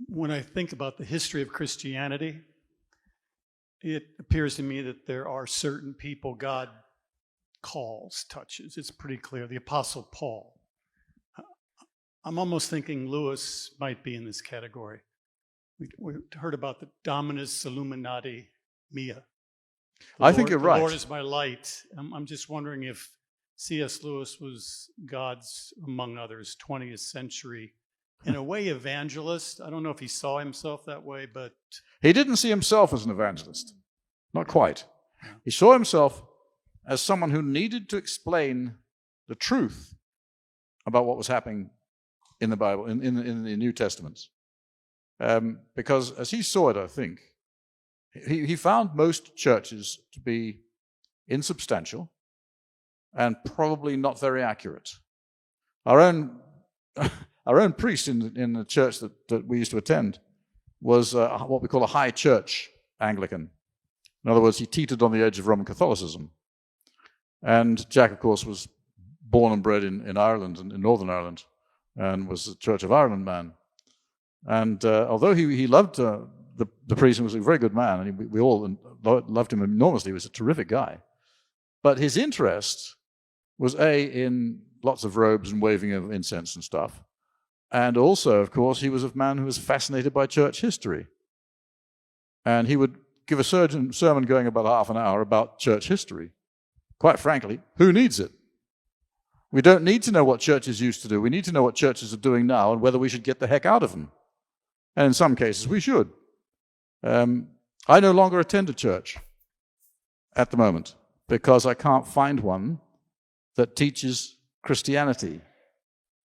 When I think about the history of Christianity, it appears to me that there are certain people God calls, touches. It's pretty clear. The Apostle Paul. I'm almost thinking Lewis might be in this category. We heard about the Dominus Illuminati Mea. I think you're right. The Lord is my light. I'm just wondering if C.S. Lewis was God's, among others, 20th century, in a way, evangelist. I don't know if he saw himself that way, but... He didn't see himself as an evangelist. Not quite. He saw himself as someone who needed to explain the truth about what was happening in the Bible, in the New Testaments. Because as he saw it, I think, he found most churches to be insubstantial and probably not very accurate. Our own priest in the church that we used to attend was what we call a high church Anglican. In other words, he teetered on the edge of Roman Catholicism. And Jack, of course, was born and bred in Ireland, in Northern Ireland, and was a Church of Ireland man. And although he loved the priest and was a very good man, and we all loved him enormously, he was a terrific guy. But his interest was in lots of robes and waving of incense and stuff. And also, of course, he was a man who was fascinated by church history. And he would give a sermon going about half an hour about church history. Quite frankly, who needs it? We don't need to know what churches used to do. We need to know what churches are doing now and whether we should get the heck out of them. And in some cases, we should. I no longer attend a church at the moment because I can't find one that teaches Christianity.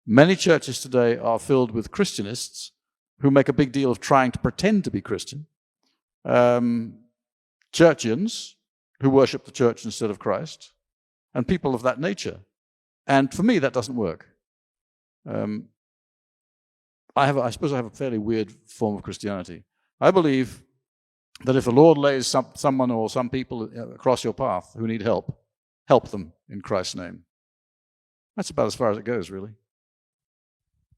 Many churches today are filled with Christianists who make a big deal of trying to pretend to be Christian. Churchians who worship the church instead of Christ, and people of that nature. And for me, that doesn't work. I suppose I have a fairly weird form of Christianity. I believe that if the Lord lays someone or some people across your path who need help, help them in Christ's name. That's about as far as it goes, really.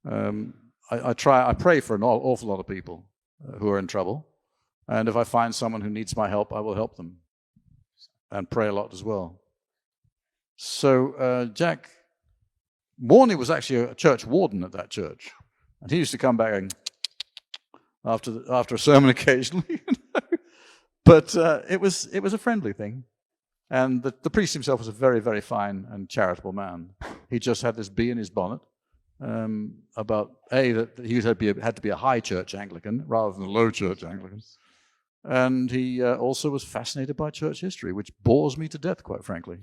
I pray for an awful lot of people who are in trouble. And if I find someone who needs my help, I will help them. And pray a lot as well. So Jack Morney was actually a church warden at that church. And he used to come back after a sermon occasionally. But it was a friendly thing. And the priest himself was a very, very fine and charitable man. He just had this bee in his bonnet about, that he had to be a high church Anglican rather than a low church Anglican. And he also was fascinated by church history, which bores me to death, quite frankly.